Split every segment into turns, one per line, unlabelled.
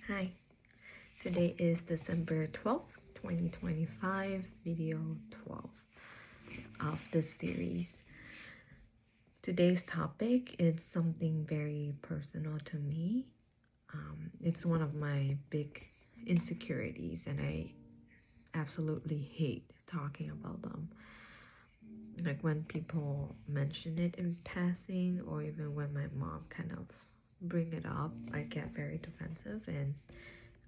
Hi, today is December 12th, 2025, video 12 of this series. Today's topic is something very personal to me. It's one of my big insecurities, and I absolutely hate talking about them. Like when people mention it in passing, or even when my mom kind of bring it up, I get very defensive and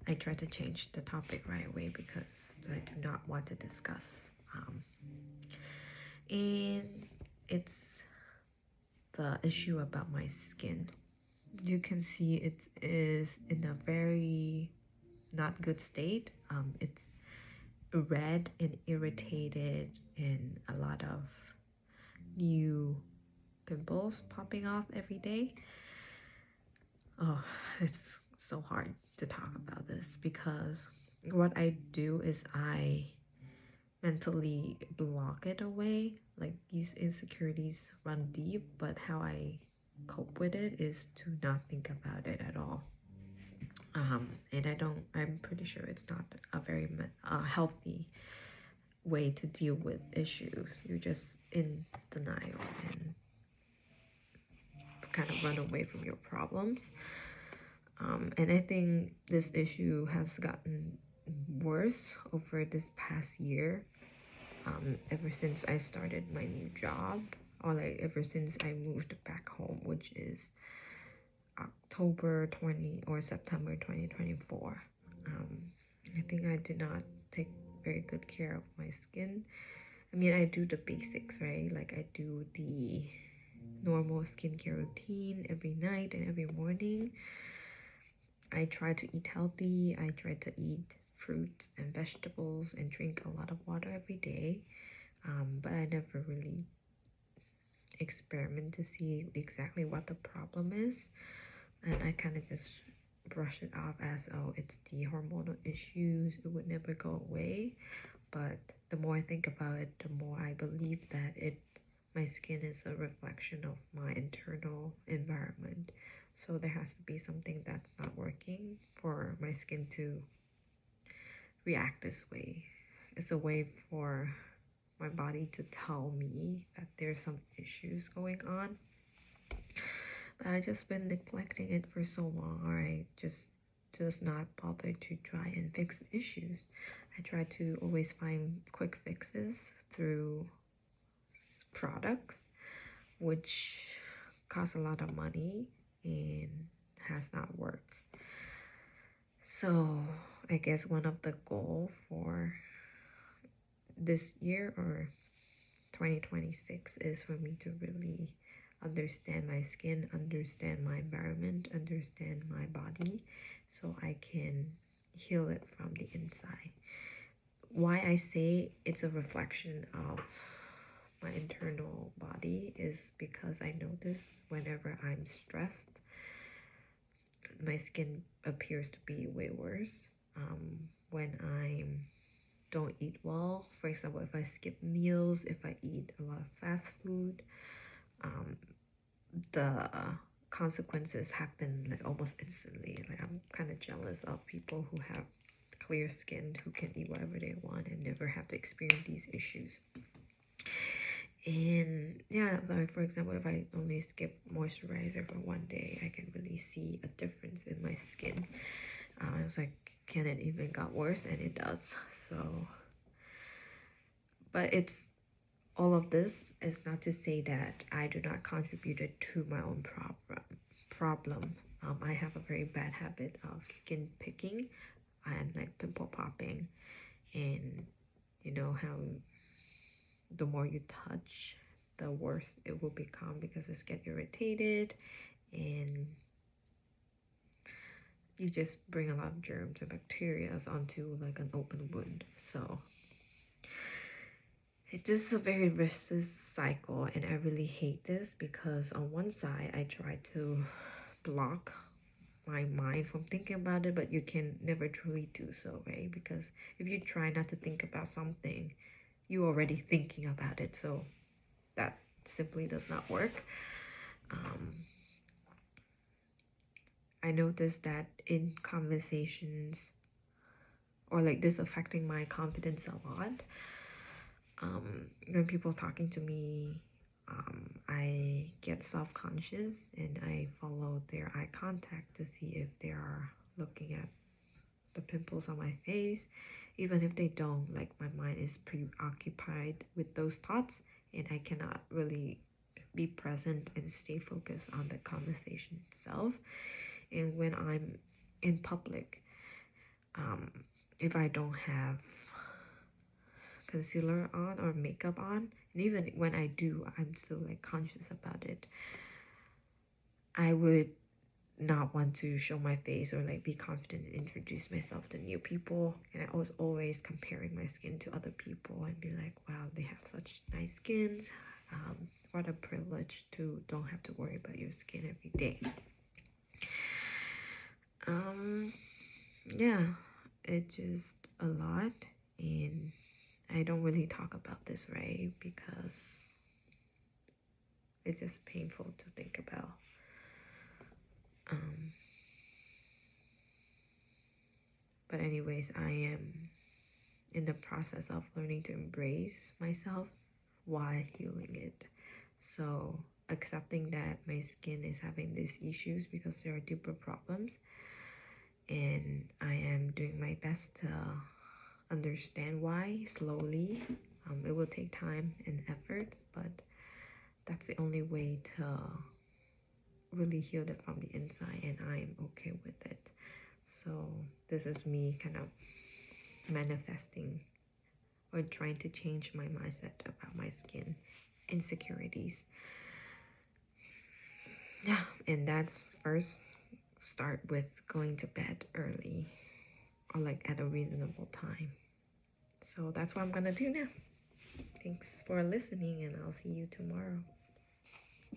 I try to change the topic right away because I do not want to discuss. Um, and it's the issue about my skin. You can see it is in a very not good state. It's red and irritated, and a lot of new pimples popping off every day. Oh, it's so hard to talk about this because what I do is I mentally block it away. Like these insecurities run deep, but how I cope with it is to not think about it at all. And I'm pretty sure it's not a very healthy way to deal with issues. You're just in denial and kind of run away from your problems. And I think this issue has gotten worse over this past year. Ever since I started my new job, or like ever since I moved back home, which is October 20 or September 2024. I think I did not take very good care of my skin. I mean, I do the basics, right? Like I do the normal skincare routine every night and every morning. I try to eat healthy. I try to eat fruit and vegetables and drink a lot of water every day. But I never really experiment to see exactly what the problem is. And I kind of just brush it off as, oh, it's the hormonal issues. It would never go away. But the more I think about it, the more I believe that my skin is a reflection of my internal environment. So there has to be something that's not working for my skin to react this way. It's a way for my body to tell me that there's some issues going on. But I just been neglecting it for so long, or I just not bother to try and fix issues. I try to always find quick fixes through products, which cost a lot of money and has not worked. So I guess one of the goal for this year or 2026 is for me to really understand my skin, understand my environment, understand my body, so I can heal it from the inside. Why I say it's a reflection of my internal body is because I notice whenever I'm stressed, my skin appears to be way worse. When I don't eat well, for example, if I skip meals, if I eat a lot of fast food, um, the consequences happen like almost instantly. Like I'm kind of jealous of people who have clear skin, who can eat whatever they want and never have to experience these issues. And yeah, like for example, if I only skip moisturizer for one day, I can really see a difference in my skin. I was like, can it even got worse? And it does. So, but it's all of this is not to say that I do not contribute to my own problem. I have a very bad habit of skin picking and like pimple popping, and you know how the more you touch, the worse it will become because it's get irritated, and you just bring a lot of germs and bacteria onto like an open wound. So it's just a very vicious cycle, and I really hate this because on one side I try to block my mind from thinking about it, but you can never truly do so, right? Because if you try not to think about something, you're already thinking about it, so that simply does not work. I noticed that in conversations, or like this affecting my confidence a lot. When people talking to me, I get self-conscious and I follow their eye contact to see if they are looking at the pimples on my face. Even if they don't, like my mind is preoccupied with those thoughts and I cannot really be present and stay focused on the conversation itself. And when I'm in public, um, if I don't have concealer on or makeup on, and even when I do, I'm still like conscious about it. I would not want to show my face or like be confident and introduce myself to new people, and I was always comparing my skin to other people and be like, wow, they have such nice skins. What a privilege to don't have to worry about your skin every day. Yeah, it's just a lot, and I don't really talk about this, right? Because it's just painful to think about. But anyways, I am in the process of learning to embrace myself while healing it. So accepting that my skin is having these issues because there are deeper problems, and I am doing my best to understand why slowly. It will take time and effort, but that's the only way to really heal it from the inside, and I'm okay with it. So this is me kind of manifesting or trying to change my mindset about my skin insecurities. Yeah, and that's first start with going to bed early or like at a reasonable time. So that's what I'm gonna do now. Thanks for listening, and I'll see you tomorrow.